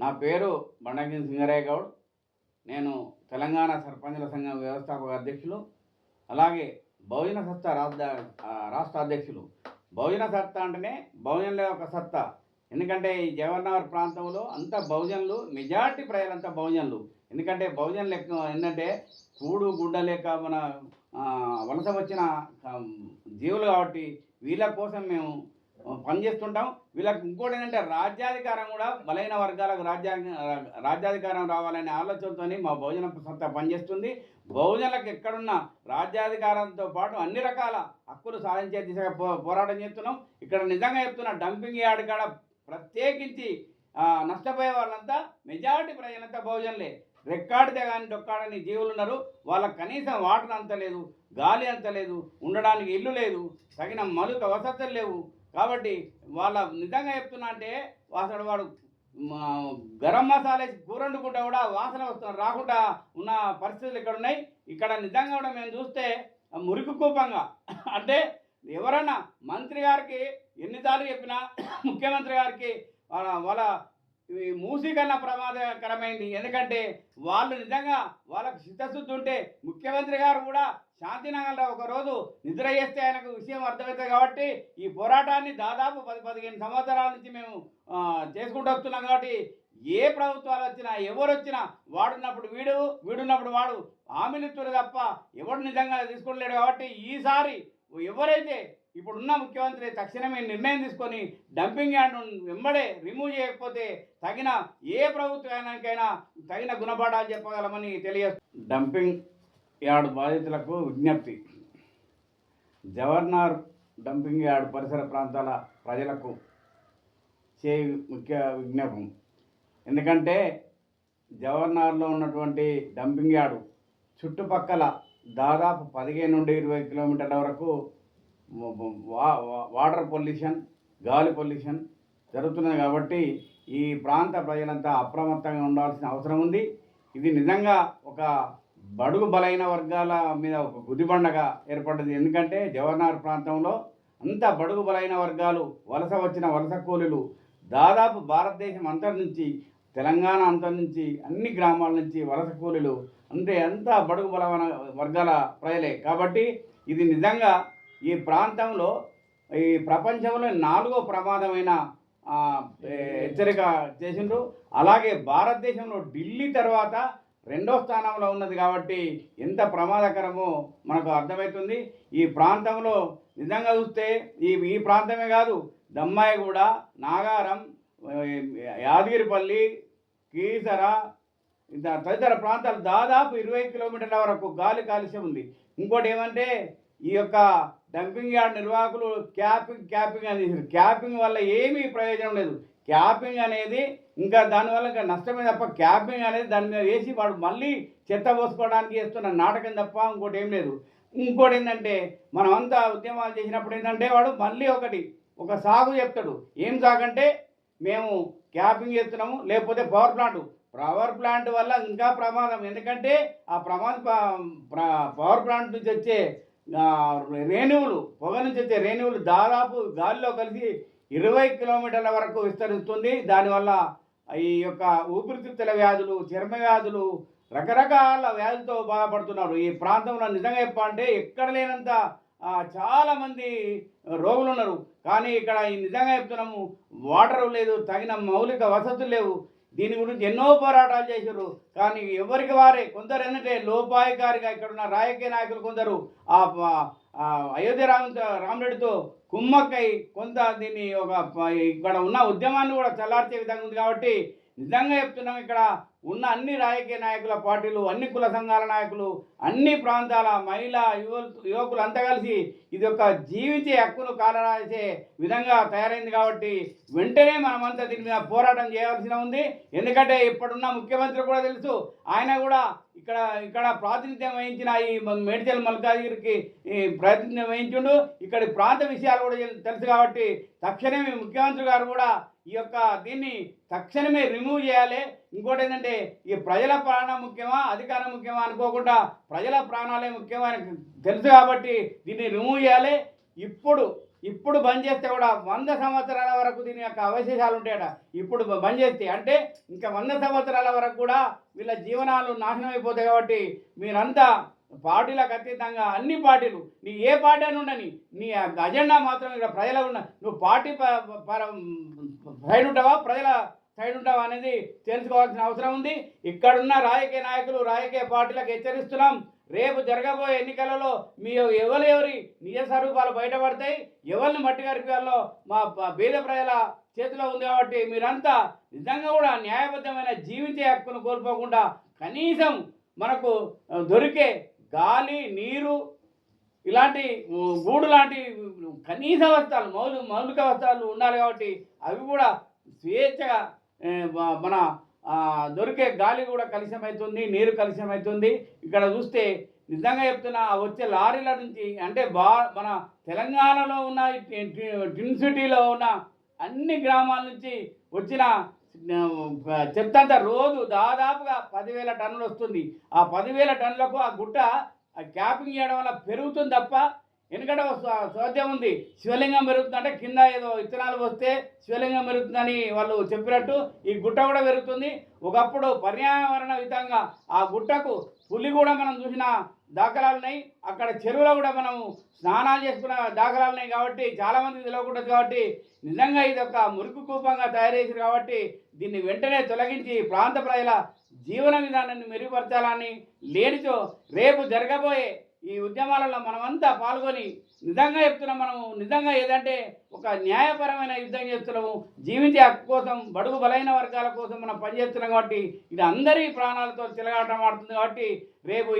నా పేరు బండగిరి సింగరయ్య గౌడ్. నేను తెలంగాణ సర్పంచుల సంఘం వ్యవస్థాపక అధ్యక్షులు, అలాగే బహుజన సత్తా రాష్ట్ర అధ్యక్షులు. బహుజన సత్తా అంటేనే బహుజనుల యొక్క సత్తా. ఎందుకంటే ఈ జవహర్నగర్ ప్రాంతంలో అంతా బహుజనులు, మెజార్టీ ప్రజలంతా బహుజనులు. ఎందుకంటే బహుజనులు ఏంటంటే కూడు గుడ్డ లేక మన వలస వచ్చిన జీవులు కాబట్టి వీళ్ళ కోసం మేము పనిచేస్తుంటాం. వీళ్ళకి ఇంకోటి ఏంటంటే రాజ్యాధికారం కూడా బలైన వర్గాలకు రాజ్యాధికారం రావాలనే ఆలోచనతో మా బహుజన సత్తా పనిచేస్తుంది. బహుజనులకు ఎక్కడున్న రాజ్యాధికారంతో పాటు అన్ని రకాల హక్కులు సాధించే దిశగా పోరాటం చేస్తున్నాం. ఇక్కడ నిజంగా చెప్తున్నా, డంపింగ్ యార్డ్ కాడ ప్రత్యేకించి నష్టపోయే వాళ్ళంతా మెజారిటీ ప్రజలంతా బహుజనులే. రెక్కాడితే కానీ డొక్కాడని జీవులు ఉన్నారు. వాళ్ళకి కనీసం వాటర్ అంత లేదు, గాలి అంత లేదు, ఉండడానికి ఇల్లు లేదు, తగిన మౌలిక వసతులు లేవు. కాబట్టి వాళ్ళ నిజంగా చెప్తున్నా అంటే అసలు వాడు గరం మసాలా కూర వండుకుంటా కూడా వాసన వస్తున్నారు, రాకుండా ఉన్న పరిస్థితులు ఇక్కడ ఉన్నాయి. ఇక్కడ నిజంగా కూడా మేము చూస్తే మురికి కూపంగా అంటే ఎవరన్నా మంత్రి గారికి ఎన్నిసార్లు చెప్పినా ముఖ్యమంత్రి గారికి వాళ్ళ మూసీ కన్నా ప్రమాదకరమైంది. ఎందుకంటే వాళ్ళు నిజంగా వాళ్ళకు చిత్తశుద్ధి ఉంటే ముఖ్యమంత్రి గారు కూడా శాంతినగర్లో ఒకరోజు నిద్ర చేస్తే ఆయనకు విషయం అర్థమవుతుంది. కాబట్టి ఈ పోరాటాన్ని దాదాపు 10-15 సంవత్సరాల నుంచి మేము చేసుకుంటూ వస్తున్నాం. కాబట్టి ఏ ప్రభుత్వాలు వచ్చినా ఎవరు వచ్చినా వాడున్నప్పుడు వీడున్నప్పుడు వాడు హామీలు ఇస్తున్నారు తప్ప ఎవడు నిజంగా తీసుకోలేడు. కాబట్టి ఈసారి ఎవరైతే ఇప్పుడున్న ముఖ్యమంత్రి తక్షణమే నిర్ణయం తీసుకొని డంపింగ్ యార్డ్ వెంబడే రిమూవ్ చేయకపోతే తగిన ఏ ప్రభుత్వానికైనా తగిన గుణపాఠాలు చెప్పగలమని తెలియజేస్తుంది. డంపింగ్ యార్డ్ బాధితులకు విజ్ఞప్తి. జవహర్నగర్ డంపింగ్ యార్డ్ పరిసర ప్రాంతాల ప్రజలకు ముఖ్య విజ్ఞాపం. ఎందుకంటే జవహర్నగర్లో ఉన్నటువంటి డంపింగ్ యార్డు చుట్టుపక్కల దాదాపు 15 నుండి 20 కిలోమీటర్ల వరకు వాటర్ పొల్యూషన్, గాలి పొల్యూషన్ జరుగుతున్నది. కాబట్టి ఈ ప్రాంత ప్రజలంతా అప్రమత్తంగా ఉండాల్సిన అవసరం ఉంది. ఇది నిజంగా ఒక బడుగు బలైన వర్గాల మీద ఒక గుదిబండగా ఏర్పడ్డది. ఎందుకంటే జవహర్నగర్ ప్రాంతంలో అంతా బడుగు బలైన వర్గాలు, వలస కూలీలు దాదాపు భారతదేశం అంతటి నుంచి, తెలంగాణ అంతటి నుంచి, అన్ని గ్రామాల నుంచి వలస కూలీలు అంటే అంతా బడుగు బలమైన వర్గాల ప్రజలే. కాబట్టి ఇది నిజంగా ఈ ప్రాంతంలో ఈ ప్రపంచంలో 4వ ప్రమాదమైన హెచ్చరిక చేసిండ్రు. అలాగే భారతదేశంలో ఢిల్లీ తర్వాత 2వ స్థానంలో ఉన్నది. కాబట్టి ఎంత ప్రమాదకరమో మనకు అర్థమవుతుంది. ఈ ప్రాంతంలో నిజంగా చూస్తే ఈ ప్రాంతమే కాదు, దమ్మాయిగూడ, నాగారం, యాదగిరిపల్లి, కీసర తదితర ప్రాంతాలు దాదాపు 20 కిలోమీటర్ల వరకు గాలి కాలుష్యం ఉంది. ఇంకోటి ఏమంటే ఈ యొక్క డంపింగ్ యార్డ్ నిర్వాహకులు క్యాపింగ్ అని చేశారు. క్యాపింగ్ వల్ల ఏమీ ప్రయోజనం లేదు. క్యాపింగ్ అనేది ఇంకా దానివల్ల ఇంకా నష్టమే తప్ప, క్యాపింగ్ అనేది దాని మీద వేసి వాడు మళ్ళీ చెత్త పోసుకోవడానికి వేస్తున్న నాటకం తప్ప ఇంకోటి ఏం లేదు. ఇంకోటి ఏంటంటే మనమంతా ఉద్యమాలు చేసినప్పుడు ఏంటంటే వాడు మళ్ళీ ఒక సాగు చెప్తాడు. ఏం సాగు అంటే మేము క్యాపింగ్ చేస్తున్నాము, లేకపోతే పవర్ ప్లాంట్ వల్ల ఇంకా ప్రమాదం. ఎందుకంటే ఆ పవర్ ప్లాంట్ నుంచి వచ్చే పొగ నుంచి వచ్చే రేణువులు దాదాపు గాలిలో కలిసి 20 కిలోమీటర్ల వరకు విస్తరిస్తుంది. దానివల్ల ఈ యొక్క ఊపిరితిత్తుల వ్యాధులు, చర్మ వ్యాధులు, రకరకాల వ్యాధులతో బాధపడుతున్నారు. ఈ ప్రాంతంలో నిజంగా చెప్పాలంటే ఎక్కడ లేనంత చాలామంది రోగులు ఉన్నారు. కానీ ఇక్కడ నిజంగా చెప్తున్నాము, వాటర్ లేదు, తగిన మౌలిక వసతులు లేవు. దీని గురించి ఎన్నో పోరాటాలు చేశారు. కానీ ఎవరికి వారే కొందరు ఏంటంటే లోపాయికారిగా ఇక్కడున్న రాజకీయ నాయకులు కొందరు అయోధ్య రామరెడ్డితో కుమ్మక్కై కొంత దీన్ని ఇక్కడ ఉన్న ఉద్యమాన్ని కూడా చల్లార్చే విధంగా ఉంది. కాబట్టి నిజంగా చెప్తున్నాం, ఇక్కడ ఉన్న అన్ని రాజకీయ నాయకుల పార్టీలు, అన్ని కుల సంఘాల నాయకులు, అన్ని ప్రాంతాల మహిళా యువకులు అంతా కలిసి ఇది ఒక జీవించే హక్కును కాలరాసే విధంగా తయారైంది. కాబట్టి వెంటనే మనమంతా దీని మీద పోరాటం చేయాల్సి ఉంది. ఎందుకంటే ఇప్పుడున్న ముఖ్యమంత్రి కూడా తెలుసు, ఆయన కూడా ఇక్కడ ప్రాతినిధ్యం వహించిన ఈ మేడ్చల్ మల్కాజ్గిరికి ప్రాతినిధ్యం వహించుండు. ఇక్కడి ప్రాంత విషయాలు కూడా తెలుసు. కాబట్టి తక్షణమే ముఖ్యమంత్రి గారు కూడా ఈ యొక్క దీన్ని తక్షణమే రిమూవ్ చేయాలి. ఇంకోటి ఏంటంటే ఈ ప్రజల ప్రాణం ముఖ్యమా, అధికారం ముఖ్యమా అనుకోకుండా ప్రజల ప్రాణాలే ముఖ్యమని తెలుసు. కాబట్టి దీన్ని రిమూవ్ చేయాలి. ఇప్పుడు ఇప్పుడు బంద్ చేస్తే కూడా 100 సంవత్సరాల వరకు దీని యొక్క అవశేషాలు ఉంటాయట. ఇప్పుడు బంద్ చేస్తే అంటే ఇంకా 100 సంవత్సరాల వరకు కూడా వీళ్ళ జీవనాలు నాశనం అయిపోతాయి. కాబట్టి మీరంతా పార్టీలకు అతీతంగా అన్ని పార్టీలు, నీ ఏ పార్టీ అని ఉండని, నీ అజెండా మాత్రం ఇక్కడ ప్రజల ఉన్న, నువ్వు పార్టీ సైడ్ ఉంటావా ప్రజల సైడ్ ఉంటావా అనేది తెలుసుకోవాల్సిన అవసరం ఉంది. ఇక్కడున్న రాజకీయ నాయకులు, రాజకీయ పార్టీలకు హెచ్చరిస్తున్నాం, రేపు జరగబోయే ఎన్నికలలో మీ ఎవరి నిజ స్వరూపాలు బయటపడతాయి, ఎవరిని మట్టి గరిపాలో మా పేద ప్రజల చేతిలో ఉంది. కాబట్టి మీరంతా నిజంగా కూడా న్యాయబద్ధమైన జీవించే హక్కును కోల్పోకుండా కనీసం మనకు దొరికే గాలి, నీరు, ఇలాంటి గూడు లాంటి కనీస వస్త్రాలు, మౌలిక వస్త్రాలు ఉండాలి. కాబట్టి అవి కూడా స్వేచ్ఛగా మన దొరికే గాలి కూడా కలుషితమవుతుంది, నీరు కలుషితమవుతుంది. ఇక్కడ చూస్తే నిజంగా చెప్తున్నా, వచ్చే లారీల నుంచి అంటే మన తెలంగాణలో ఉన్న ట్విన్ సిటీలో ఉన్న అన్ని గ్రామాల నుంచి వచ్చిన చెత్త అంతా రోజు దాదాపుగా 10,000 టన్నులు వస్తుంది. ఆ 10,000 టన్నులకు ఆ గుట్ట క్యాపింగ్ చేయడం వల్ల పెరుగుతుంది తప్ప, ఎందుకంటే సోద్యం ఉంది, శివలింగం పెరుగుతుందంటే కింద ఏదో విత్తనాలు వస్తే శివలింగం పెరుగుతుందని వాళ్ళు చెప్పినట్టు ఈ గుట్ట కూడా పెరుగుతుంది. ఒకప్పుడు పర్యావరణ విధంగా ఆ గుట్టకు పులి కూడా మనం చూసిన దాఖలాలు ఉన్నాయి. అక్కడ చెరువులో కూడా మనము స్నానాలు చేసుకున్న దాఖలాలు ఉన్నాయి. కాబట్టి చాలామందికి తెలియకూడదు. కాబట్టి నిజంగా ఇది ఒక మురికి కూపంగా తయారు చేశారు. కాబట్టి దీన్ని వెంటనే తొలగించి ప్రాంత ప్రజల జీవన విధానాన్ని మెరుగుపరచాలని, లేనిచో రేపు జరగబోయే ఈ ఉద్యమాలలో మనమంతా పాల్గొని నిజంగా చెప్తున్నాం, మనము నిజంగా ఏదంటే ఒక న్యాయపరమైన యుద్ధం చేస్తున్నాము, జీవించే హక్కు కోసం, బడుగు బలైన వర్గాల కోసం మనం పనిచేస్తున్నాం. కాబట్టి ఇది అందరి ప్రాణాలతో చెలగాటం ఆడుతుంది. కాబట్టి రేపు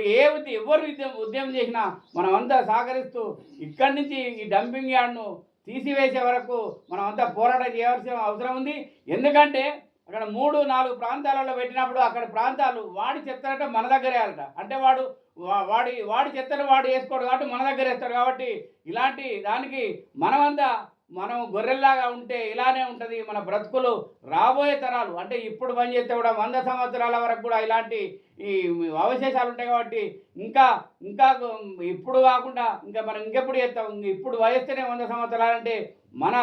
ఎవరు ఉద్యమం చేసినా మనమంతా సహకరిస్తూ ఇక్కడి నుంచి ఈ డంపింగ్ యార్డ్ను తీసివేసే వరకు మనమంతా పోరాటం చేయాల్సిన అవసరం ఉంది. ఎందుకంటే అక్కడ 3-4 ప్రాంతాలలో పెట్టినప్పుడు అక్కడ ప్రాంతాలు వాడి చెత్తనట మన దగ్గర వేయాలట. అంటే వాడి చెత్తను వాడు వేసుకోడు కాబట్టి మన దగ్గర వేస్తాడు. కాబట్టి ఇలాంటి దానికి మనం గొర్రెల్లాగా ఉంటే ఇలానే ఉంటుంది మన బ్రతుకులు. రాబోయే తరాలు అంటే ఇప్పుడు పని చేస్తే కూడా 100 సంవత్సరాల వరకు కూడా ఇలాంటి ఈ అవశేషాలు ఉంటాయి. కాబట్టి ఇంకా ఇప్పుడు కాకుండా మనం ఇంకెప్పుడు చేస్తాం, ఇప్పుడు వయస్తేనే 100 సంవత్సరాలు అంటే మన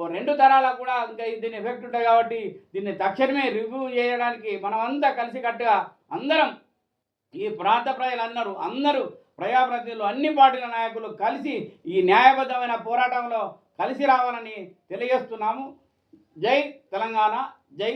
2 తరాలకు కూడా ఇంకా దీని ఎఫెక్ట్ ఉంటుంది. కాబట్టి దీన్ని తక్షణమే రివ్యూ చేయడానికి మనమంతా కలిసికట్టుగా అందరం, ఈ ప్రాంత అందరూ ప్రజాప్రతినిధులు, అన్ని పార్టీల నాయకులు కలిసి ఈ న్యాయబద్ధమైన పోరాటంలో కలిసి రావాలని తెలియజేస్తున్నాము. జై తెలంగాణ, జై